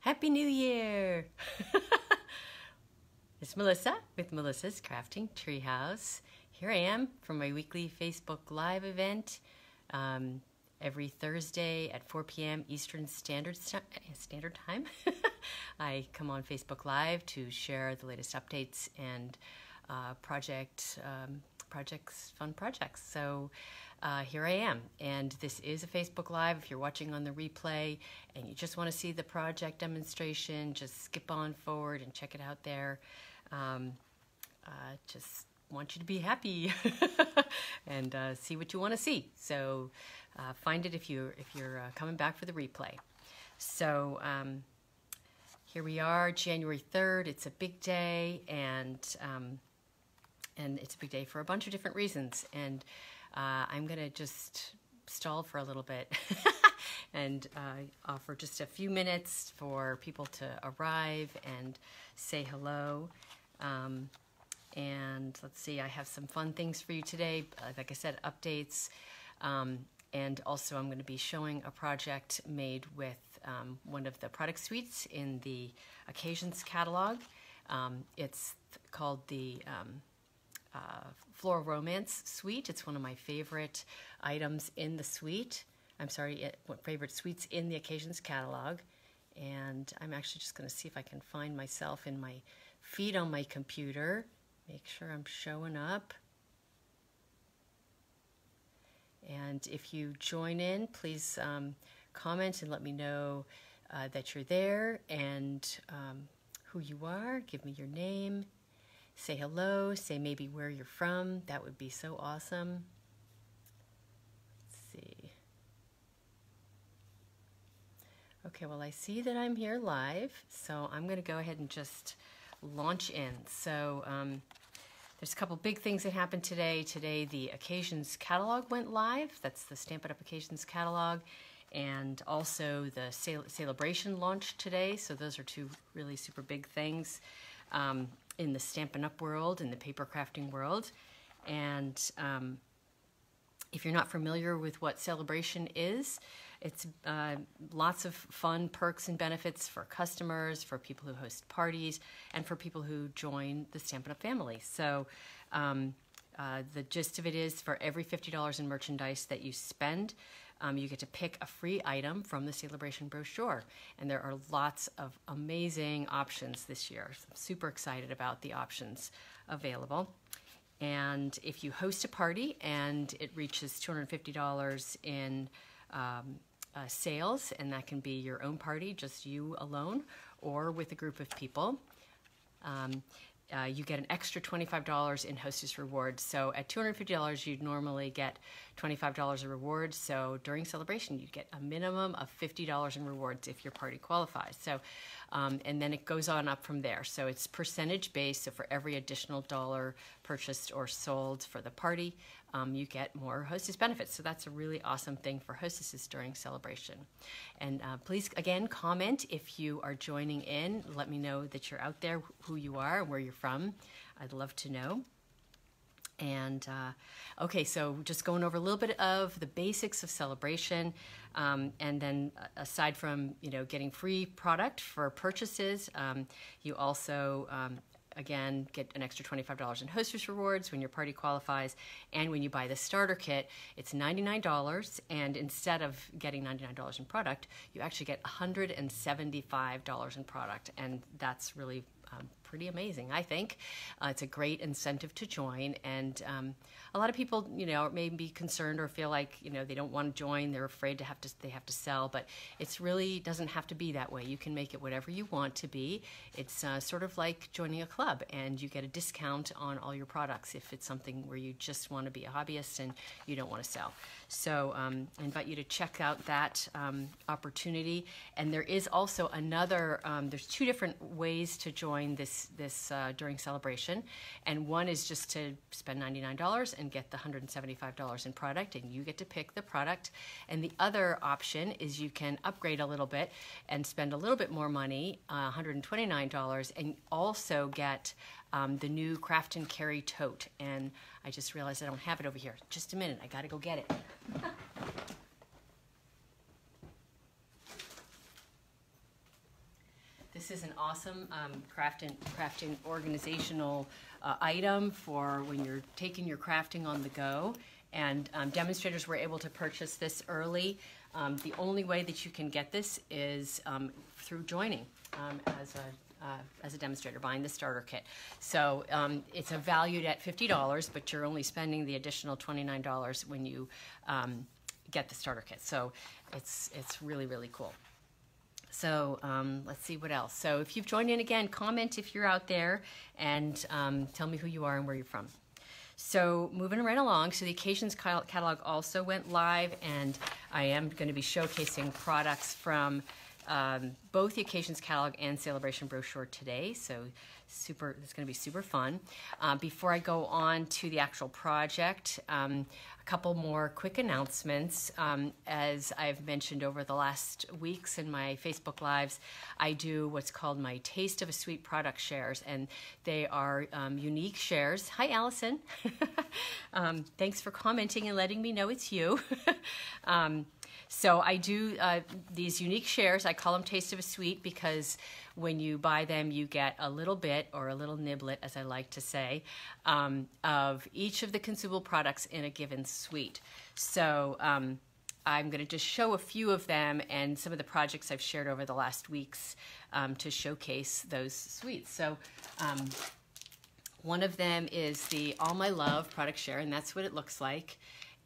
Happy New Year! It's Melissa with Melissa's Crafting Treehouse. Here I am for my weekly Facebook Live event every Thursday at 4 p.m. Eastern Standard Time. I come on Facebook Live to share the latest updates and fun projects. So here I am, and this is a Facebook Live. If you're watching on the replay and you just want to see the project demonstration, just skip on forward and check it out there. Just want you to be happy and see what you want to see. So find it if you're coming back for the replay. So here we are, January 3rd. It's a big day, and it's a big day for a bunch of different reasons. And I'm going to just stall for a little bit and offer just a few minutes for people to arrive and say hello. And let's see, I have some fun things for you today. Like I said, updates. And also I'm going to be showing a project made with one of the product suites in the Occasions catalog. It's called the Floral Romance suite. It's one of my favorite items in the suite. I'm sorry, favorite suites in the Occasions catalog. And I'm actually just going to see if I can find myself in my feed on my computer. Make sure I'm showing up. And if you join in, please comment and let me know that you're there and who you are. Give me your name. Say hello, say maybe where you're from. That would be so awesome. Let's see. Okay, well, I see that I'm here live, so I'm going to go ahead and just launch in. So there's a couple big things that happened today. Today, the Occasions catalog went live. That's the Stampin' Up! Occasions catalog. And also the Celebration launched today. So those are two really super big things in the Stampin' Up! World, in the paper crafting world. And if you're not familiar with what Celebration is, it's lots of fun perks and benefits for customers, for people who host parties, and for people who join the Stampin' Up! Family. So the gist of it is, for every $50 in merchandise that you spend, you get to pick a free item from the Celebration brochure. And there are lots of amazing options this year. So I'm super excited about the options available. And if you host a party and it reaches $250 in sales, and that can be your own party, just you alone, or with a group of people, you get an extra $25 in hostess rewards. So at $250, you'd normally get $25 in rewards. So during Celebration, you get a minimum of $50 in rewards if your party qualifies. So, and then it goes on up from there. So it's percentage based. So for every additional dollar purchased or sold for the party, you get more hostess benefits. So that's a really awesome thing for hostesses during Celebration. And please, again, comment if you are joining in. Let me know that you're out there, who you are, and where you're from. I'd love to know. And okay, so just going over a little bit of the basics of Celebration, and then aside from getting free product for purchases, you also again get an extra $25 in hostess rewards when your party qualifies, and when you buy the starter kit, it's $99, and instead of getting $99 in product, you actually get $175 in product, and that's really pretty amazing, I think. It's a great incentive to join, and a lot of people, may be concerned or feel like, they don't want to join, they're afraid they have to sell, but it's really doesn't have to be that way. You can make it whatever you want to be. It's sort of like joining a club, and you get a discount on all your products if it's something where you just want to be a hobbyist and you don't want to sell. So I invite you to check out that opportunity. And there is also another, there's two different ways to join this during Celebration, and one is just to spend $99 and get the $175 in product, and you get to pick the product. And the other option is you can upgrade a little bit and spend a little bit more money, $129, and also get the new Craft and Carry tote. And I just realized I don't have it over here. Just a minute, I gotta go get it. This is an awesome crafting organizational item for when you're taking your crafting on the go. And demonstrators were able to purchase this early. The only way that you can get this is through joining as a demonstrator, buying the starter kit. So it's valued at $50, but you're only spending the additional $29 when you get the starter kit. So it's really, really cool. So let's see what else. So if you've joined in again, comment if you're out there and tell me who you are and where you're from. So moving right along, so the Occasions catalog also went live, and I am going to be showcasing products from both the Occasions catalog and Celebration Brochure today. So it's going to be super fun. Before I go on to the actual project, a couple more quick announcements. As I've mentioned over the last weeks in my Facebook Lives, I do what's called my Taste of a Sweet product shares, and they are unique shares. Hi, Allison. Thanks for commenting and letting me know it's you. So I do these unique shares. I call them Taste of a Sweet because when you buy them, you get a little bit, or a little niblet, as I like to say, of each of the consumable products in a given suite. So I'm going to just show a few of them and some of the projects I've shared over the last weeks to showcase those suites. So one of them is the All My Love product share, and that's what it looks like.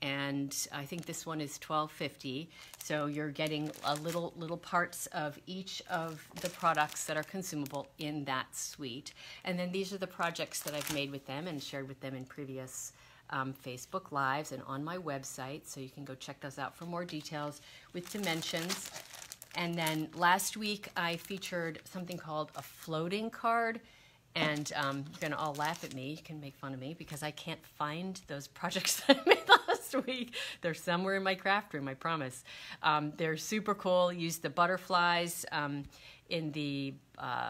And I think this one is $12.50. So you're getting a little parts of each of the products that are consumable in that suite. And then these are the projects that I've made with them and shared with them in previous Facebook Lives and on my website. So you can go check those out for more details with dimensions. And then last week I featured something called a floating card. And you're going to all laugh at me. You can make fun of me because I can't find those projects that I made last week. They're somewhere in my craft room, I promise. They're super cool. Use the butterflies in the,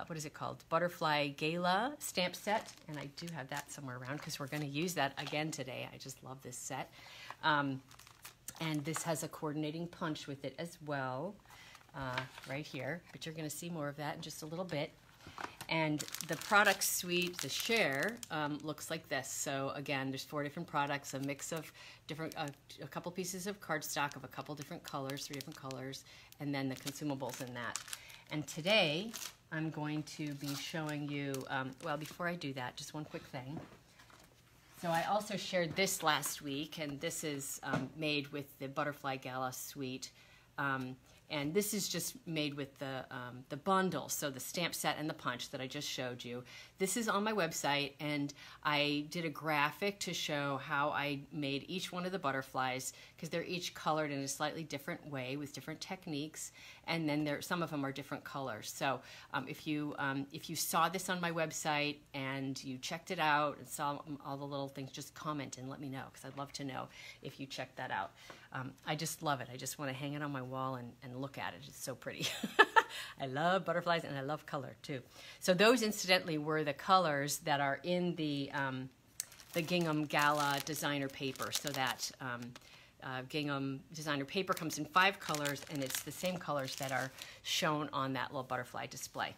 what is it called? Butterfly Gala stamp set. And I do have that somewhere around because we're going to use that again today. I just love this set. And this has a coordinating punch with it as well, right here. But you're going to see more of that in just a little bit. And the product suite, the share, looks like this. So again, there's 4 different products, a mix of different, a couple pieces of cardstock of a couple different colors, 3 different colors, and then the consumables in that. And today, I'm going to be showing you, well, before I do that, just one quick thing. So I also shared this last week, and this is made with the Butterfly Gala suite. And this is just made with the bundle, so the stamp set and the punch that I just showed you. This is on my website, and I did a graphic to show how I made each one of the butterflies, because they're each colored in a slightly different way with different techniques, and then some of them are different colors. So if you saw this on my website and you checked it out and saw all the little things, just comment and let me know, because I'd love to know if you checked that out. I just love it. I just want to hang it on my wall and look at it. It's so pretty. I love butterflies and I love color too. So those incidentally were the colors that are in the Gingham Gala designer paper. So that Gingham designer paper comes in 5 colors, and it's the same colors that are shown on that little butterfly display.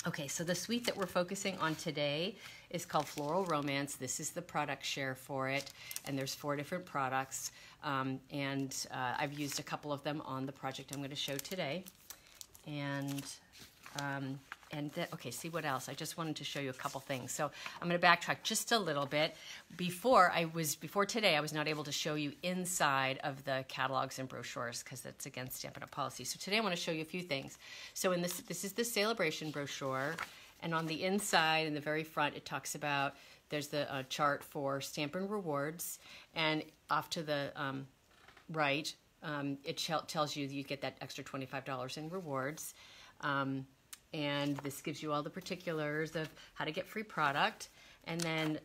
Okay, so the suite that we're focusing on today is called Floral Romance. This is the product share for it, and there's 4 different products, and I've used a couple of them on the project I'm going to show today. Okay, see what else? I just wanted to show you a couple things. So I'm going to backtrack just a little bit. Before today, I was not able to show you inside of the catalogs and brochures because that's against Stampin' Up! Policy. So today I want to show you a few things. So this is the Celebration brochure, and on the inside, in the very front, it talks about, there's the chart for Stampin' Rewards, and off to the right, it tells you you get that extra $25 in rewards. And this gives you all the particulars of how to get free product. And then,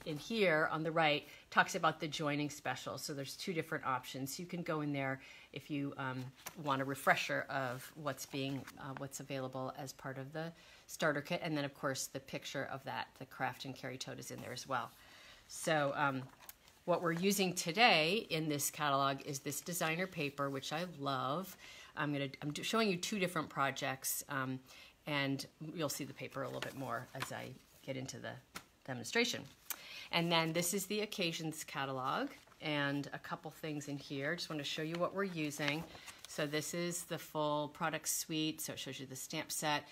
in here on the right, talks about the joining special. So there's 2 different options. You can go in there if you want a refresher of what's available as part of the starter kit. And then, of course, the picture of that, the craft and carry tote, is in there as well. So what we're using today in this catalog is this designer paper, which I love. I'm showing you two different projects, and you'll see the paper a little bit more as I get into the demonstration. And then this is the occasions catalog, and a couple things in here. Just want to show you what we're using. So this is the full product suite, so it shows you the stamp set.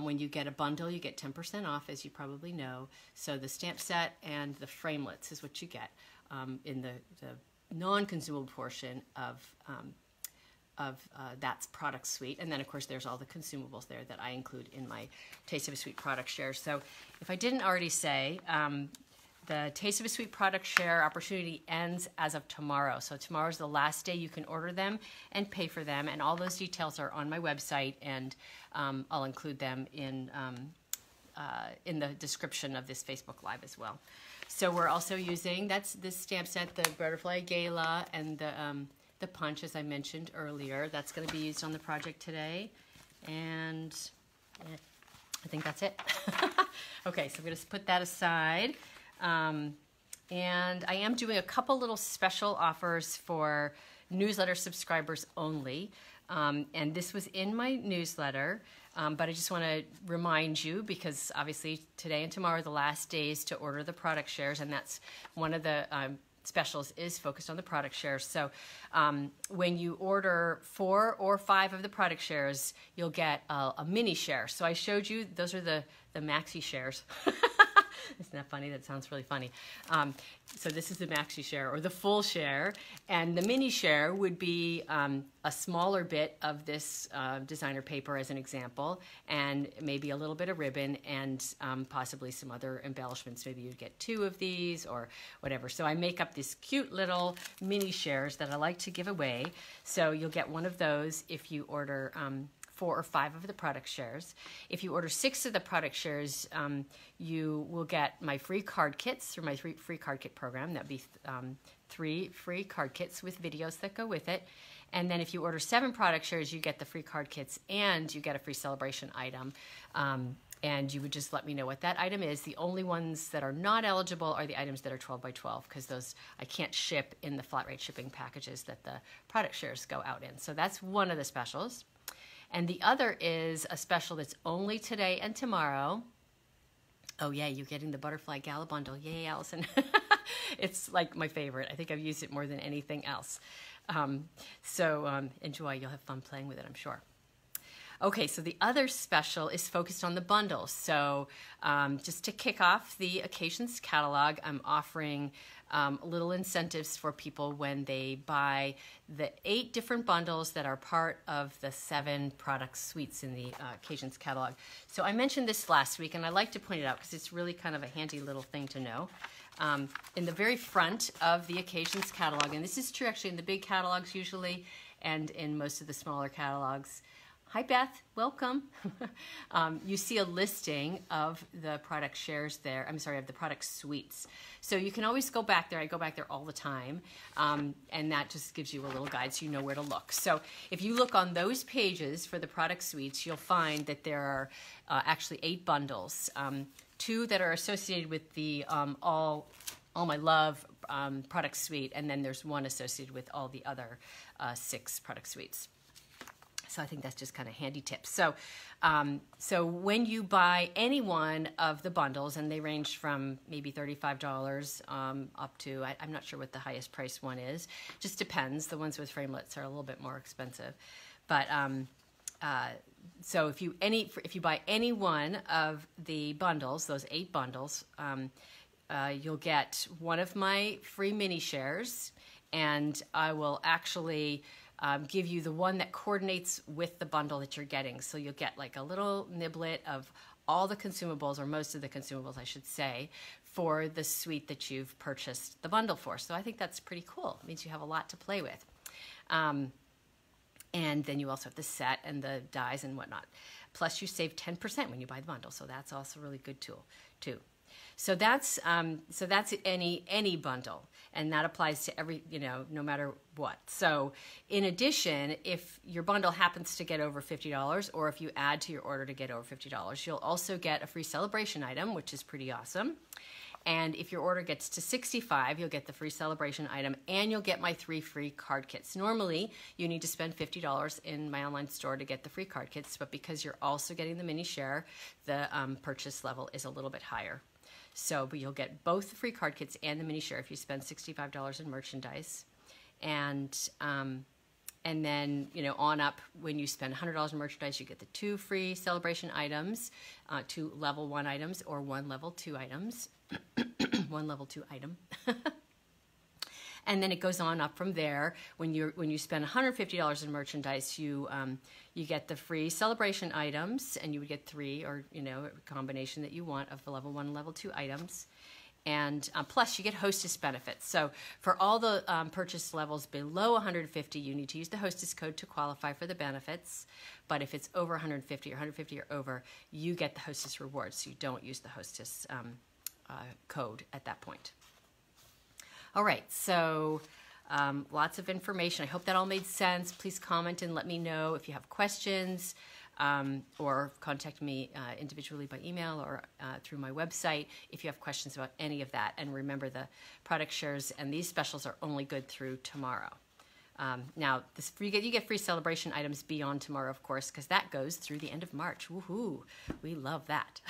When you get a bundle, you get 10% off, as you probably know. So the stamp set and the framelits is what you get in the non-consumable portion of that's product suite. And then of course there's all the consumables there that I include in my Taste of a Sweet product share. So if I didn't already say, the Taste of a Sweet product share opportunity ends as of tomorrow. So tomorrow's the last day you can order them and pay for them, and all those details are on my website, and I'll include them in the description of this Facebook Live as well. So we're also using, that's this stamp set, the Butterfly Gala, and the punch, as I mentioned earlier. That's going to be used on the project today, and I think that's it. Okay, so I'm going to put that aside. And I am doing a couple little special offers for newsletter subscribers only. And this was in my newsletter, but I just want to remind you, because obviously today and tomorrow are the last days to order the product shares, and that's one of the specials is focused on the product shares. So when you order 4 or 5 of the product shares, you'll get a mini share. So I showed you, those are the maxi shares. Isn't that funny? That sounds really funny. So this is the maxi share, or the full share, and the mini share would be a smaller bit of this designer paper, as an example, and maybe a little bit of ribbon, and possibly some other embellishments. Maybe you'd get 2 of these or whatever. So I make up these cute little mini shares that I like to give away. So you'll get one of those if you order 4 or 5 of the product shares. If you order 6 of the product shares, you will get my free card kits through my free card kit program. That'd be 3 free card kits with videos that go with it. And then if you order 7 product shares, you get the free card kits and you get a free celebration item. And you would just let me know what that item is. The only ones that are not eligible are the items that are 12 by 12, because those I can't ship in the flat rate shipping packages that the product shares go out in. So that's one of the specials. And the other is a special that's only today and tomorrow. Oh yeah, you're getting the Butterfly Gala bundle. Yay, Allison. It's like my favorite. I think I've used it more than anything else. So enjoy. You'll have fun playing with it, I'm sure. Okay, so the other special is focused on the bundles. So just to kick off the occasions catalog, I'm offering little incentives for people when they buy the 8 different bundles that are part of the 7 product suites in the occasions catalog. So I mentioned this last week, and I like to point it out because it's really kind of a handy little thing to know. In the very front of the occasions catalog, and this is true actually in the big catalogs usually, and in most of the smaller catalogs. Hi Beth, welcome. You see a listing of the product shares there, I'm sorry, of the product suites. So you can always go back there, I go back there all the time, and that just gives you a little guide so you know where to look. So if you look on those pages for the product suites, you'll find that there are actually 8 bundles. 2 that are associated with the All My Love product suite, and then there's 1 associated with all the other 6 product suites. So I think that's just kind of handy tips. So, so when you buy any one of the bundles, and they range from maybe $35 up to, I'm not sure what the highest price one is. Just depends. The ones with framelits are a little bit more expensive. But so if you buy any one of the bundles, those 8 bundles, you'll get one of my free mini shares, and I will actually give you the one that coordinates with the bundle that you're getting. So you'll get like a little niblet of all the consumables, or most of the consumables I should say, for the suite that you've purchased the bundle for. So I think that's pretty cool. It means you have a lot to play with. And then you also have the set and the dies and whatnot. Plus you save 10% when you buy the bundle. So that's also a really good tool too. So that's any bundle, and that applies to every, no matter what. So in addition, if your bundle happens to get over $50, or if you add to your order to get over $50, you'll also get a free celebration item, which is pretty awesome. And if your order gets to 65, you'll get the free celebration item, and you'll get my 3 free card kits. Normally, you need to spend $50 in my online store to get the free card kits, but because you're also getting the mini share, the purchase level is a little bit higher. So, but you'll get both the free card kits and the mini share if you spend $65 in merchandise. And then, you know, on up, when you spend $100 in merchandise, you get the 2 free celebration items, 2 level 1 items, or 1 level 2 items. 1 level 2 item. And then it goes on up from there. When you spend $150 in merchandise, you get the free celebration items, and you would get 3, or, you know, a combination that you want of the level 1 and level 2 items. And plus, you get hostess benefits. So for all the purchase levels below 150, you need to use the hostess code to qualify for the benefits. But if it's over 150 or 150 or over, you get the hostess rewards. So you don't use the hostess code at that point. All right, so lots of information. I hope that all made sense. Please comment and let me know if you have questions. Or contact me individually by email or through my website if you have questions about any of that. And remember, the product shares and these specials are only good through tomorrow. Now, you get free celebration items beyond tomorrow, of course, because that goes through the end of March. Woohoo! We love that.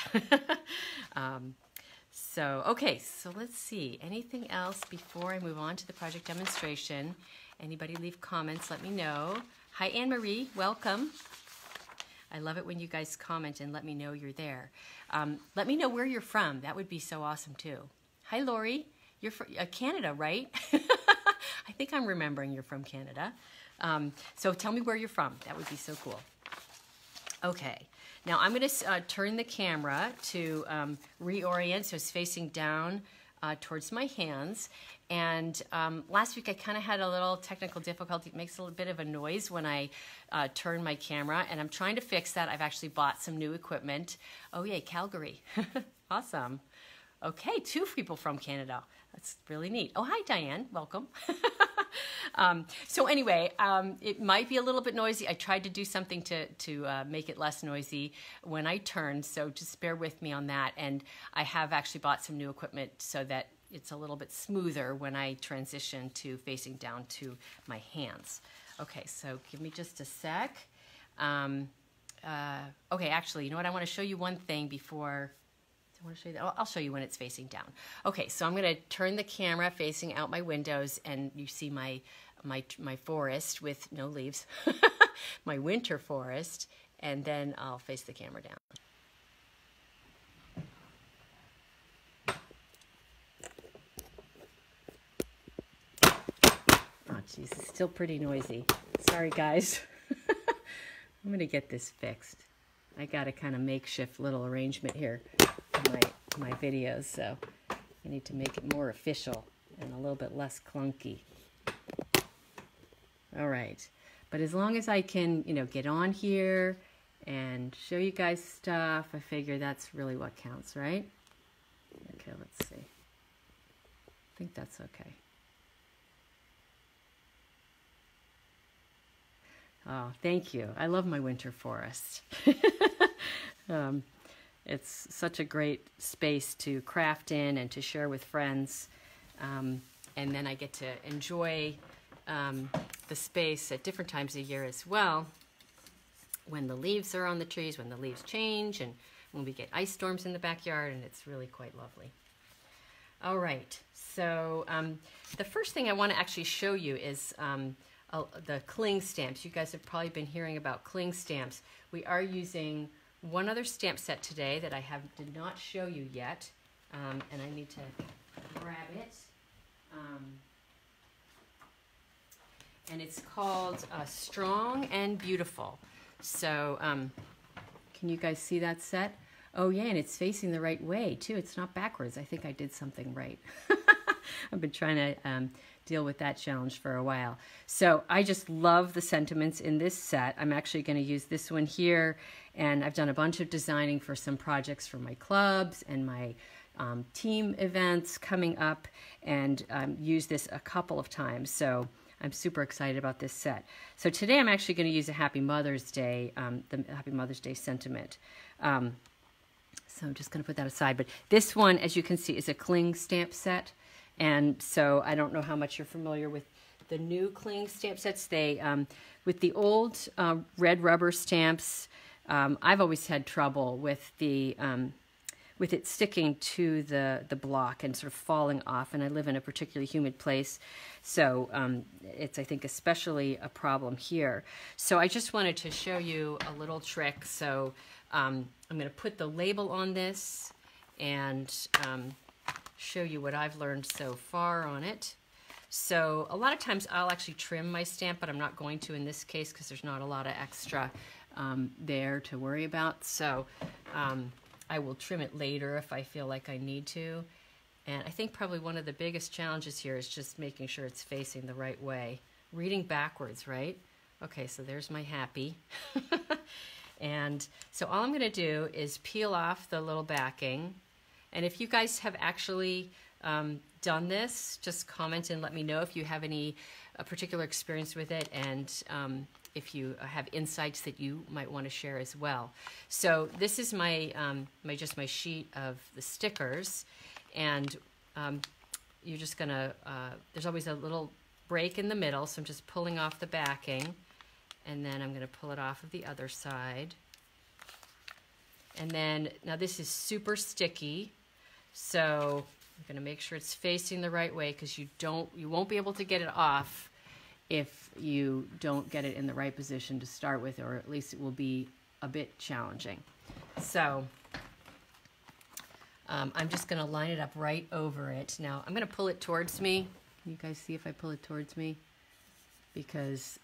Okay, so let's see. Anything else before I move on to the project demonstration? Anybody leave comments? Let me know. Hi, Anne-Marie. Welcome. I love it when you guys comment and let me know you're there. Let me know where you're from. That would be so awesome, too. Hi, Lori. You're from Canada, right? I think I'm remembering you're from Canada. So tell me where you're from. That would be so cool. Okay. Now, I'm going to turn the camera to reorient so it's facing down towards my hands. And last week I kind of had a little technical difficulty. It makes a little bit of a noise when I turn my camera, and I'm trying to fix that. I've actually bought some new equipment. Oh yay, Calgary. Awesome. Okay, 2 people from Canada. That's really neat. Oh, hi, Diane. Welcome. So anyway, it might be a little bit noisy. I tried to do something to make it less noisy when I turned, so just bear with me on that. And I have actually bought some new equipment so that it's a little bit smoother when I transition to facing down to my hands. Okay, so give me just a sec. Okay, actually, you know what? I want to show you one thing before. I want to show you that. I'll show you when it's facing down. Okay, so I'm going to turn the camera facing out my windows, and you see my forest with no leaves, my winter forest, and then I'll face the camera down. Oh, geez, it's still pretty noisy. Sorry, guys. I'm going to get this fixed. I got a kind of makeshift little arrangement here for my videos, so I need to make it more official and a little bit less clunky. All right, but as long as I can, you know, get on here and show you guys stuff, I figure that's really what counts, right? Okay, let's see. I think that's okay. Oh, thank you. I love my winter forest. It's such a great space to craft in and to share with friends. And then I get to enjoy the space at different times of year as well. When the leaves are on the trees, when the leaves change, and when we get ice storms in the backyard, and it's really quite lovely. All right, so the first thing I want to actually show you is the cling stamps. You guys have probably been hearing about cling stamps. We are using one other stamp set today that I did not show you yet, and I need to grab it. And it's called Strong and Beautiful. So can you guys see that set? Oh yeah, and it's facing the right way too. It's not backwards. I think I did something right. I've been trying to deal with that challenge for a while. So I just love the sentiments in this set. I'm actually going to use this one here, and I've done a bunch of designing for some projects for my clubs and my team events coming up, and used this a couple of times. So I'm super excited about this set. So today I'm actually going to use a Happy Mother's Day, the Happy Mother's Day sentiment. So I'm just going to put that aside. But this one, as you can see, is a cling stamp set. And so I don't know how much you're familiar with the new cling stamp sets. They, with the old red rubber stamps, I've always had trouble with with it sticking to the block and sort of falling off. And I live in a particularly humid place, so it's, I think, especially a problem here. So I just wanted to show you a little trick. So I'm going to put the label on this and show you what I've learned so far on it. So a lot of times I'll actually trim my stamp, but I'm not going to in this case because there's not a lot of extra there to worry about. So I will trim it later if I feel like I need to. And I think probably one of the biggest challenges here is just making sure it's facing the right way. Reading backwards, right? Okay, so there's my happy. And so all I'm going to do is peel off the little backing. And if you guys have actually done this, just comment and let me know if you have any particular experience with it, and if you have insights that you might want to share as well. So this is my, just my sheet of the stickers, and you're just gonna, there's always a little break in the middle, so I'm just pulling off the backing, and then I'm gonna pull it off of the other side. And then, now this is super sticky, so I'm gonna make sure it's facing the right way, because you won't be able to get it off if you don't get it in the right position to start with, or at least it will be a bit challenging. So I'm just going to line it up right over it. Now I'm going to pull it towards me. Can you guys see if I pull it towards me? Because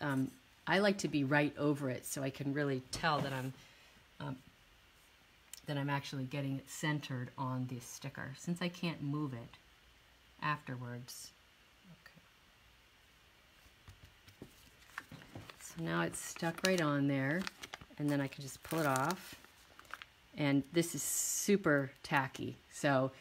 I like to be right over it so I can really tell that I'm actually getting it centered on the sticker, since I can't move it afterwards. So now it's stuck right on there, and then I can just pull it off. And this is super tacky, so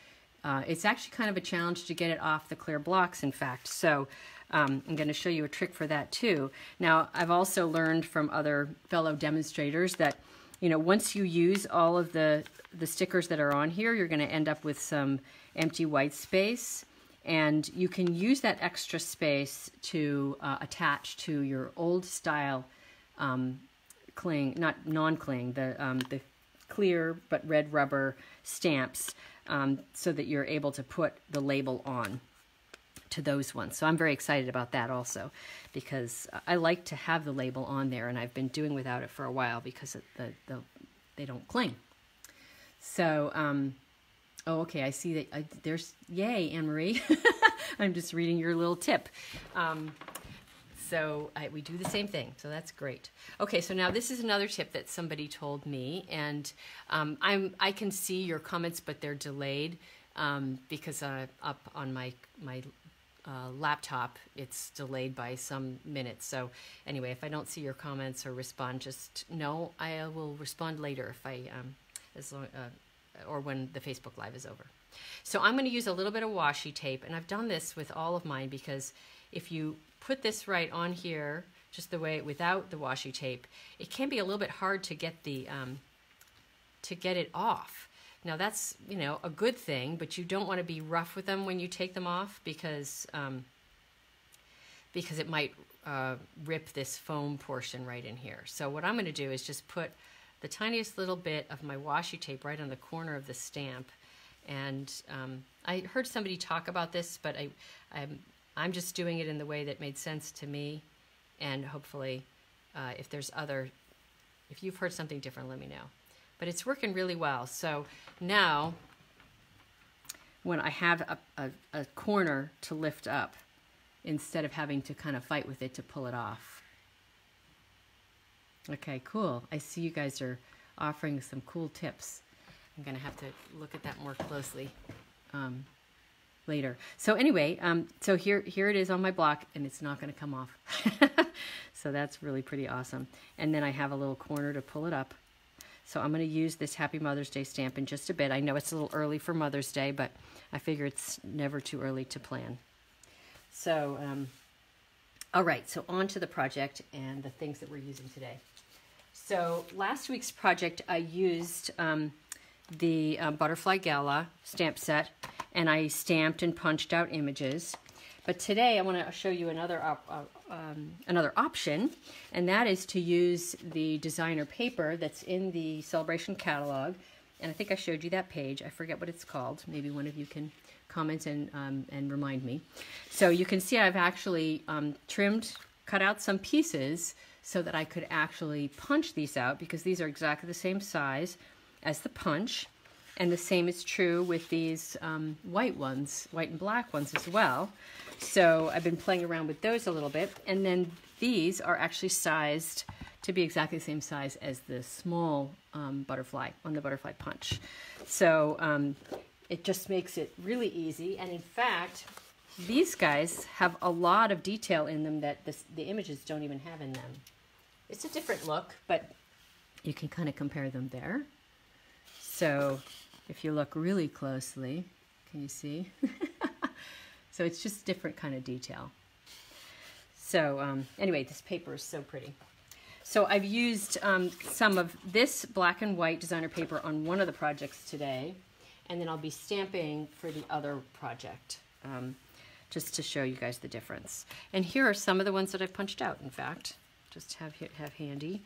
it's actually kind of a challenge to get it off the clear blocks, in fact. So I'm going to show you a trick for that too. Now, I've also learned from other fellow demonstrators that, you know, once you use all of the stickers that are on here, you're going to end up with some empty white space. And you can use that extra space to attach to your old style cling, not non-cling, the clear but red rubber stamps, so that you're able to put the label on to those ones. So I'm very excited about that also, because I like to have the label on there, and I've been doing without it for a while because they don't cling. So oh, okay, I see that there's, yay, Anne-Marie. I'm just reading your little tip. So we do the same thing, so that's great. Okay, so now this is another tip that somebody told me, and I can see your comments, but they're delayed because up on my laptop, it's delayed by some minutes. So anyway, if I don't see your comments or respond, just know I will respond later if I, or when the Facebook Live is over. So I'm going to use a little bit of washi tape, and I've done this with all of mine because if you put this right on here, just the way without the washi tape, it can be a little bit hard to get the to get it off. Now that's, you know, a good thing, but you don't want to be rough with them when you take them off, because it might rip this foam portion right in here. So what I'm going to do is just put the tiniest little bit of my washi tape right on the corner of the stamp. And I heard somebody talk about this, but I'm just doing it in the way that made sense to me. And hopefully, if you've heard something different, let me know. But it's working really well. So now, when I have a corner to lift up, instead of having to kind of fight with it to pull it off. Okay, cool. I see you guys are offering some cool tips. I'm going to have to look at that more closely later. So anyway, so here it is on my block, and it's not going to come off. So that's really pretty awesome. And then I have a little corner to pull it up. So I'm going to use this Happy Mother's Day stamp in just a bit. I know it's a little early for Mother's Day, but I figure it's never too early to plan. So, all right, so on to the project and the things that we're using today. So last week's project, I used the Butterfly Gala stamp set, and I stamped and punched out images. But today I want to show you another option, and that is to use the designer paper that's in the Celebration catalog. And I think I showed you that page. I forget what it's called. Maybe one of you can comment and remind me. So you can see I've actually cut out some pieces so that I could actually punch these out, because these are exactly the same size as the punch. And the same is true with these white and black ones as well. So I've been playing around with those a little bit. And then these are actually sized to be exactly the same size as the small butterfly on the butterfly punch. So it just makes it really easy. And in fact, these guys have a lot of detail in them that the images don't even have in them. It's a different look, but you can kind of compare them there. So if you look really closely, can you see? So it's just different kind of detail. So anyway, this paper is so pretty. So I've used some of this black and white designer paper on one of the projects today, and then I'll be stamping for the other project, just to show you guys the difference. And here are some of the ones that I've punched out, in fact, just have handy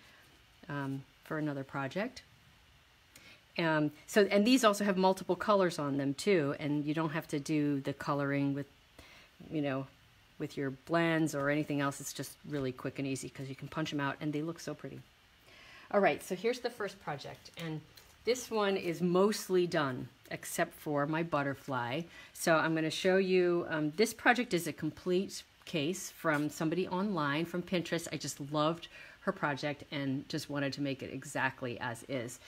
for another project. And these also have multiple colors on them too, and you don't have to do the coloring with, with your blends or anything else. It's just really quick and easy because you can punch them out and they look so pretty. All right, so here's the first project, and this one is mostly done except for my butterfly. So I'm going to show you, this project is a complete case from somebody online from Pinterest. I just loved her project and just wanted to make it exactly as is.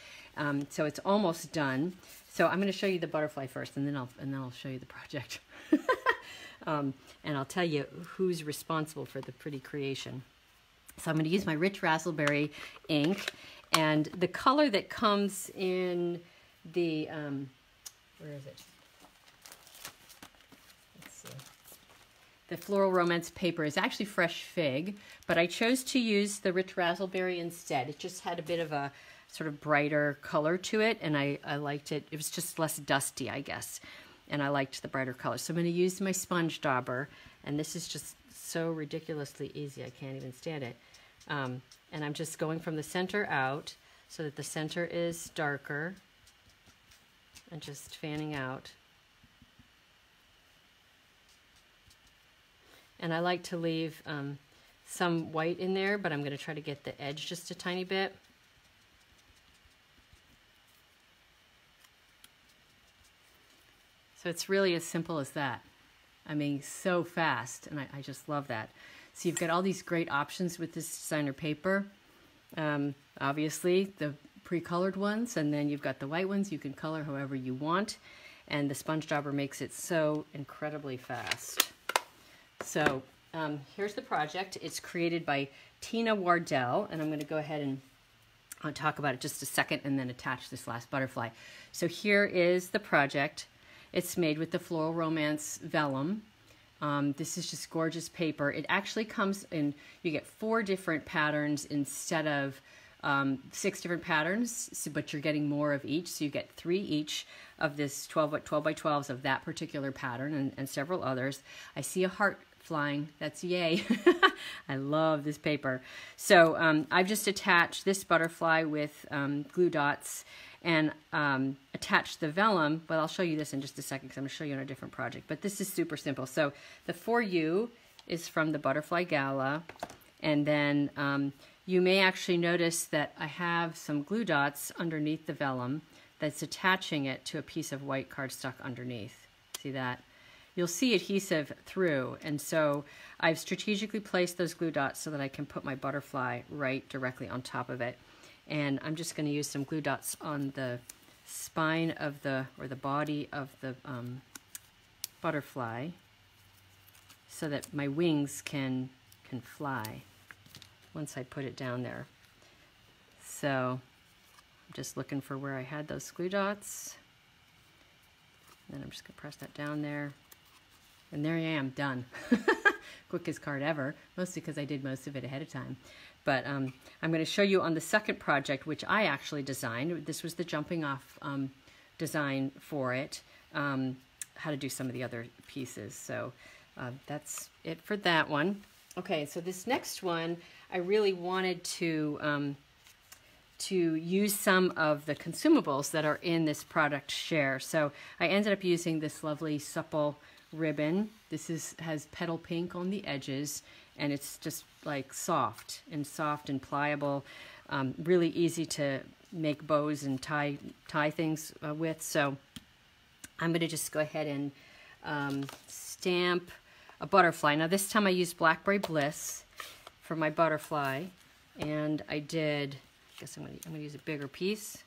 So it's almost done. So I'm going to show you the butterfly first, and then I'll show you the project. And I'll tell you who's responsible for the pretty creation. So I'm going to use my rich raspberry ink, and the color that comes in the where is it? Let's see. The Floral Romance paper is actually Fresh Fig, but I chose to use the rich raspberry instead. It just had a bit of a sort of brighter color to it, and I liked it. It was just less dusty, I guess, and I liked the brighter color. So I'm going to use my sponge dauber, and this is just so ridiculously easy. I can't even stand it. And I'm just going from the center out so that the center is darker, and just fanning out. And I like to leave some white in there, but I'm going to try to get the edge just a tiny bit. So it's really as simple as that. I mean, so fast, and I just love that. So you've got all these great options with this designer paper. Obviously, the pre-colored ones, and then you've got the white ones. You can color however you want, and the sponge dauber makes it so incredibly fast. So here's the project. It's created by Tina Wardell, and I'm going to go ahead and I'll talk about it just a second and then attach this last butterfly. So here is the project. It's made with the Floral Romance vellum. This is just gorgeous paper. It actually comes in, you get 4 different patterns instead of 6 different patterns, so, but you're getting more of each. So you get 3 each of this 12 by 12s of that particular pattern, and several others. I see a heart flying. That's yay. I love this paper. So I've just attached this butterfly with glue dots and attached the vellum. Well, I'll show you this in just a second because I'm going to show you on a different project. But this is super simple. So the For You is from the Butterfly Gala. And then you may actually notice that I have some glue dots underneath the vellum that's attaching it to a piece of white cardstock underneath. See that? You'll see adhesive through, and so I've strategically placed those glue dots so that I can put my butterfly right directly on top of it. And I'm just going to use some glue dots on the spine of the, or the body of the butterfly so that my wings can fly once I put it down there. So I'm just looking for where I had those glue dots. And then I'm just going to press that down there. And there I am, done. Quickest card ever, mostly because I did most of it ahead of time. But I'm going to show you on the second project, which I actually designed. This was the jumping off design for it, how to do some of the other pieces. So that's it for that one. Okay, so this next one, I really wanted to use some of the consumables that are in this product share. So I ended up using this lovely supple ribbon. This has petal pink on the edges, and it's just like soft and pliable, really easy to make bows and tie things with. So I'm going to just go ahead and stamp a butterfly. Now this time I used Blackberry Bliss for my butterfly, and I did, I guess I'm going to use a bigger piece.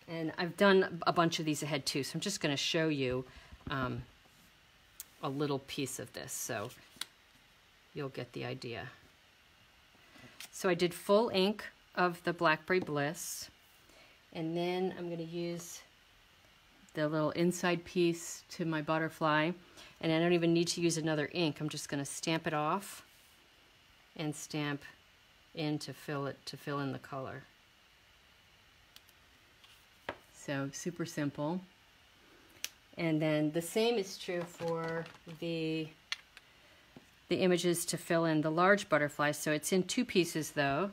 And I've done a bunch of these ahead too, so I'm just going to show you a little piece of this so you'll get the idea. So I did full ink of the Blackberry Bliss, and then I'm going to use the little inside piece to my butterfly, and I don't even need to use another ink. I'm just going to stamp it off and stamp in to fill in the color. So super simple. And then the same is true for the images to fill in the large butterfly. So it's in two pieces though.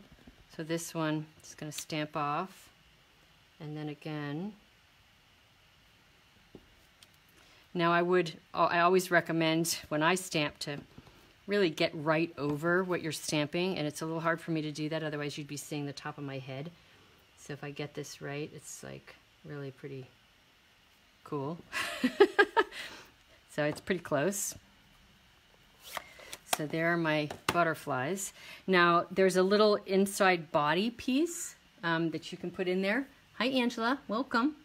So this one is going to stamp off, and then again. Now I always recommend when I stamp to really get right over what you're stamping, and it's a little hard for me to do that, otherwise you'd be seeing the top of my head. So if I get this right, it's like really pretty cool. So it's pretty close. So there are my butterflies. Now there's a little inside body piece that you can put in there. Hi Angela, welcome.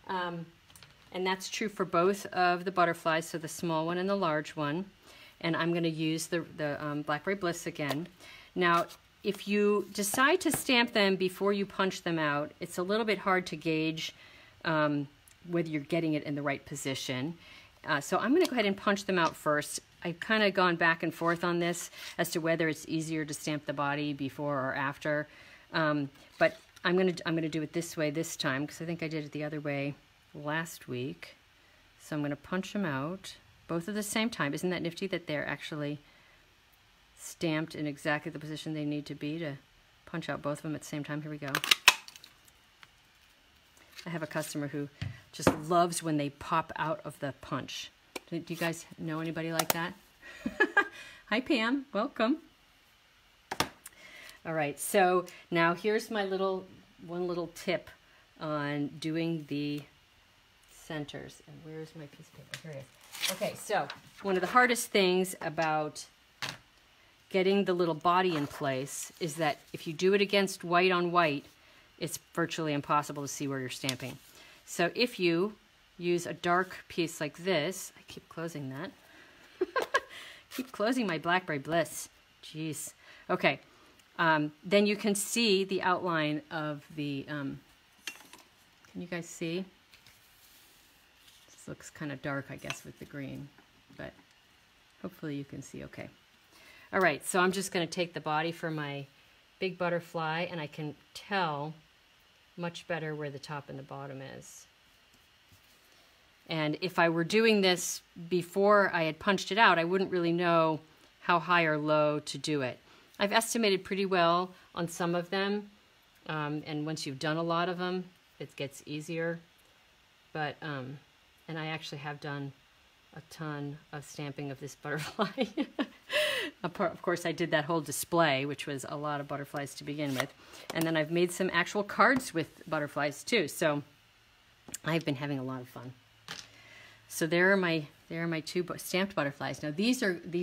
And that's true for both of the butterflies, so the small one and the large one. And I'm going to use the Blackberry Bliss again. Now, if you decide to stamp them before you punch them out, it's a little bit hard to gauge whether you're getting it in the right position. So I'm going to go ahead and punch them out first. I've kind of gone back and forth on this as to whether it's easier to stamp the body before or after. But I'm going to do it this way this time, because I think I did it the other way last week. So I'm going to punch them out both at the same time. Isn't that nifty that they're actually stamped in exactly the position they need to be to punch out both of them at the same time? Here we go. I have a customer who just loves when they pop out of the punch. Do you guys know anybody like that? Hi Pam, welcome. All right, so now here's my one little tip on doing the centers. And where's my piece of paper? Here it is. Okay, so one of the hardest things about getting the little body in place is that if you do it against white on white, it's virtually impossible to see where you're stamping. So if you use a dark piece like this, I keep closing that. Keep closing my Blackberry Bliss. Jeez. Okay, then you can see the outline of the, can you guys see? This looks kind of dark, I guess, with the green, but hopefully you can see okay. All right, so I'm just going to take the body for my big butterfly, and I can tell much better where the top and the bottom is. And if I were doing this before I had punched it out, I wouldn't really know how high or low to do it. I've estimated pretty well on some of them, and once you've done a lot of them, it gets easier. But and I actually have done a ton of stamping of this butterfly. Of course, I did that whole display, which was a lot of butterflies to begin with. And then I've made some actual cards with butterflies too. So I've been having a lot of fun. So there are my two stamped butterflies. Now these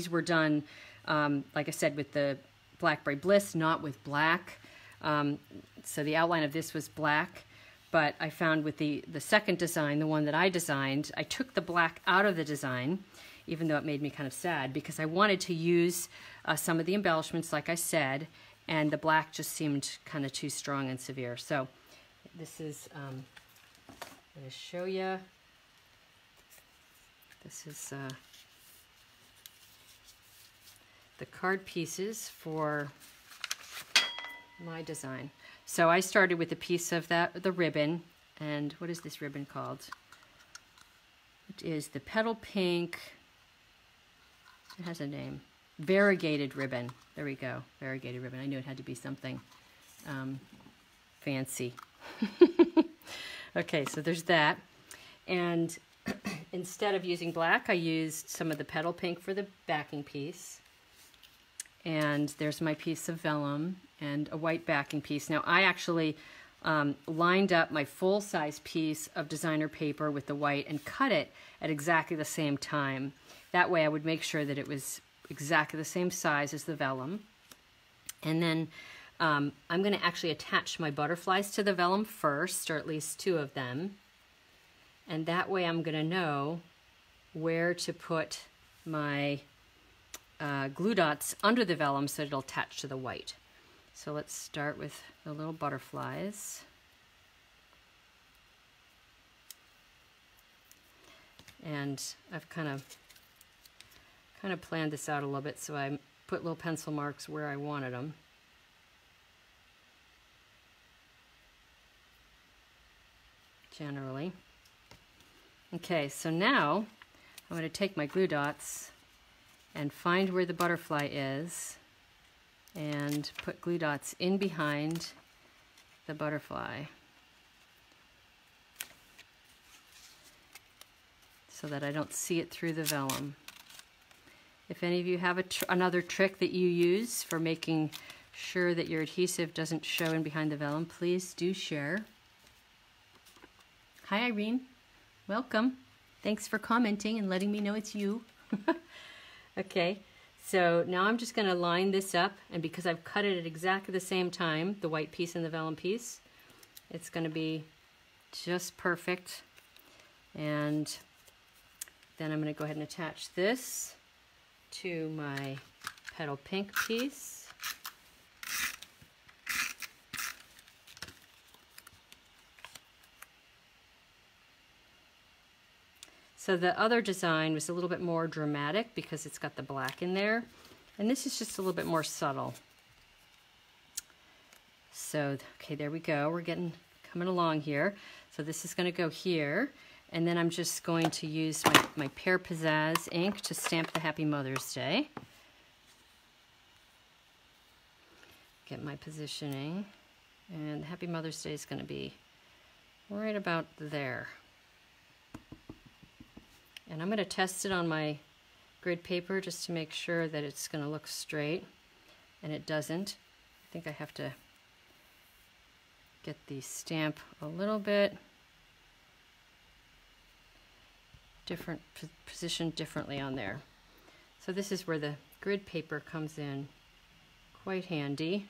were done, like I said, with the Blackberry Bliss, not with black. So the outline of this was black. But I found with the second design, the one that I designed, I took the black out of the design, even though it made me kind of sad, because I wanted to use some of the embellishments, like I said, and the black just seemed kind of too strong and severe. So this is, I'm going to show you. This is the card pieces for my design. So I started with a piece of the ribbon, and what is this ribbon called? It is the Petal Pink, it has a name, variegated ribbon. There we go, variegated ribbon. I knew it had to be something fancy. Okay, so there's that. And instead of using black, I used some of the Petal Pink for the backing piece. And there's my piece of vellum and a white backing piece. Now I actually lined up my full-size piece of designer paper with the white and cut it at exactly the same time. That way I would make sure that it was exactly the same size as the vellum. And then I'm going to actually attach my butterflies to the vellum first, or at least 2 of them. And that way I'm going to know where to put my glue dots under the vellum so it'll attach to the white. So let's start with the little butterflies. And I've kind of planned this out a little bit, so I put little pencil marks where I wanted them. Generally. Okay, so now I'm going to take my glue dots and find where the butterfly is and put glue dots in behind the butterfly so that I don't see it through the vellum. If any of you have another trick that you use for making sure that your adhesive doesn't show in behind the vellum, please do share. Hi Irene, welcome. Thanks for commenting and letting me know it's you. Okay, so now I'm just going to line this up, and because I've cut it at exactly the same time, the white piece and the vellum piece, it's going to be just perfect. And then I'm going to go ahead and attach this to my Petal Pink piece. So the other design was a little bit more dramatic because it's got the black in there, and this is just a little bit more subtle. So, okay, there we go. We're coming along here. So this is going to go here, and then I'm just going to use my Pear Pizzazz ink to stamp the Happy Mother's Day. Get my positioning, and Happy Mother's Day is going to be right about there. And I'm going to test it on my grid paper just to make sure that it's going to look straight, and it doesn't. I think I have to get the stamp a little bit different, positioned differently on there. So this is where the grid paper comes in quite handy.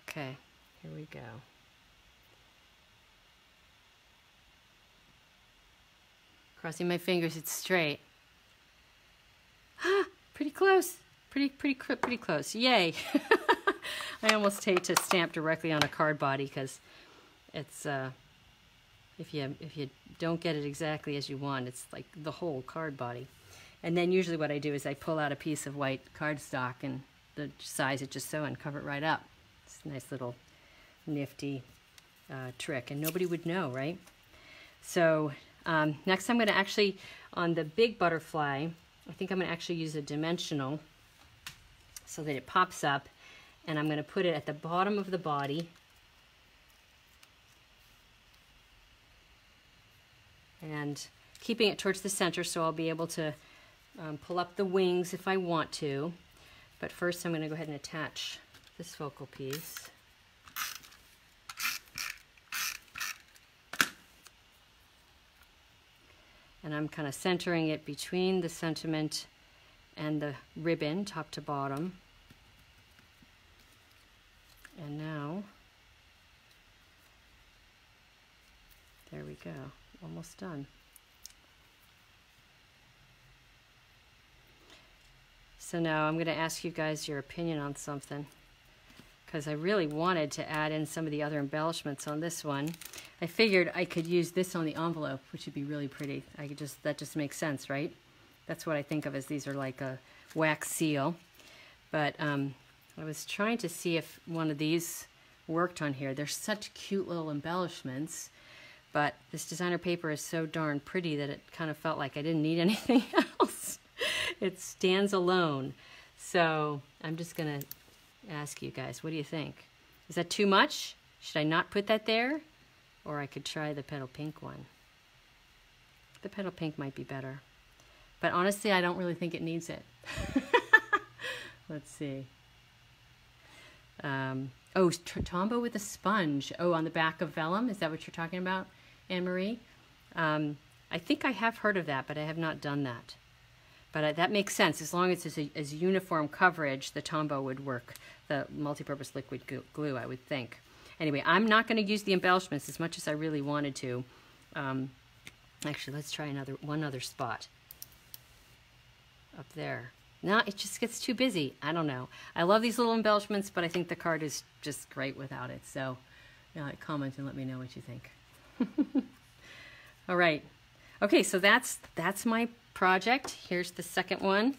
Okay, here we go. Crossing my fingers, it's straight. Ah, pretty close. Pretty close. Yay! I almost hate to stamp directly on a card body because it's if you don't get it exactly as you want, it's like the whole card body. And then usually what I do is I pull out a piece of white cardstock and size it just so and cover it right up. It's a nice little nifty trick, and nobody would know, right? So next I'm going to actually, on the big butterfly, I think I'm going to actually use a dimensional so that it pops up, and I'm going to put it at the bottom of the body. And keeping it towards the center so I'll be able to pull up the wings if I want to. But first I'm going to go ahead and attach this focal piece. And I'm kind of centering it between the sentiment and the ribbon, top to bottom. And now, there we go, almost done. So now I'm going to ask you guys your opinion on something, because I really wanted to add in some of the other embellishments on this one. I figured I could use this on the envelope, which would be really pretty. That just makes sense, right? That's what I think of as these are like a wax seal. But I was trying to see if one of these worked on here. They're such cute little embellishments, but this designer paper is so darn pretty that it kind of felt like I didn't need anything else. It stands alone. So I'm just gonna ask you guys, what do you think? Is that too much? Should I not put that there? Or I could try the petal pink one. The petal pink might be better. But honestly, I don't really think it needs it. Let's see. Oh, Tombow with a sponge. Oh, on the back of vellum. Is that what you're talking about, Anne-Marie? I think I have heard of that, but I have not done that. But that makes sense. As long as it's as uniform coverage, the Tombow would work. The multi-purpose liquid glue, I would think. Anyway, I'm not going to use the embellishments as much as I really wanted to. Actually, let's try one other spot. Up there. No, it just gets too busy. I don't know. I love these little embellishments, but I think the card is just great without it. So, comment and let me know what you think. All right. Okay, so that's my project. Here's the second one.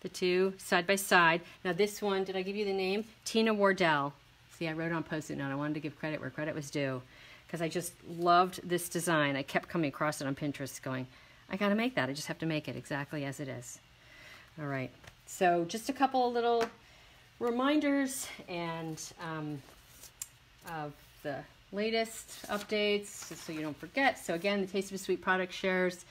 The two side by side. Now this one, did I give you the name? Tina Wardell. See, I wrote on Post-it note. I wanted to give credit where credit was due because I just loved this design. I kept coming across it on Pinterest going, I got to make that. I just have to make it exactly as it is. All right. So just a couple of little reminders and of the latest updates just so you don't forget. So again, the Taste of a Sweet product shares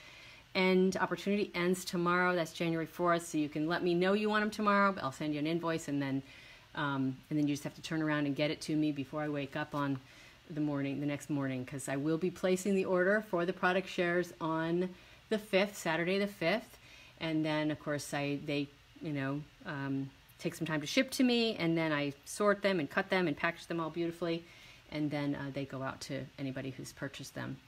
and opportunity ends tomorrow. That's January 4th. So you can let me know you want them tomorrow. I'll send you an invoice and then you just have to turn around and get it to me before I wake up on the next morning, because I will be placing the order for the product shares on the 5th, Saturday the 5th. And then of course they take some time to ship to me, and then I sort them and cut them and package them all beautifully. And then they go out to anybody who's purchased them.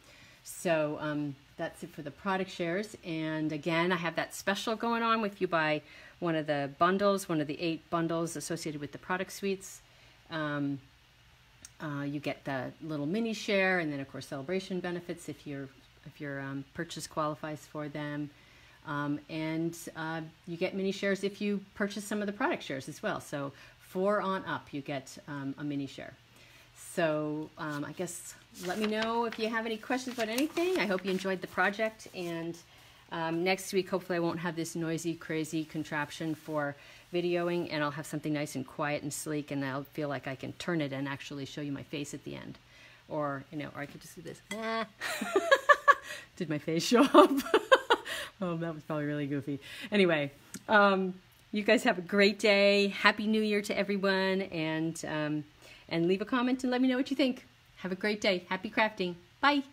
So that's it for the product shares. And again, I have that special going on. If you buy one of the bundles, one of the 8 bundles associated with the product suites, you get the little mini share, and then of course celebration benefits if your purchase qualifies for them. And you get mini shares if you purchase some of the product shares as well. So 4 on up, you get a mini share. So I guess let me know if you have any questions about anything. I hope you enjoyed the project, and next week hopefully I won't have this noisy, crazy contraption for videoing, and I'll have something nice and quiet and sleek, and I'll feel like I can turn it and actually show you my face at the end. Or, or I could just do this. Did my face show up? Oh, that was probably really goofy. Anyway, you guys have a great day. Happy New Year to everyone, and leave a comment and let me know what you think. Have a great day. Happy crafting. Bye.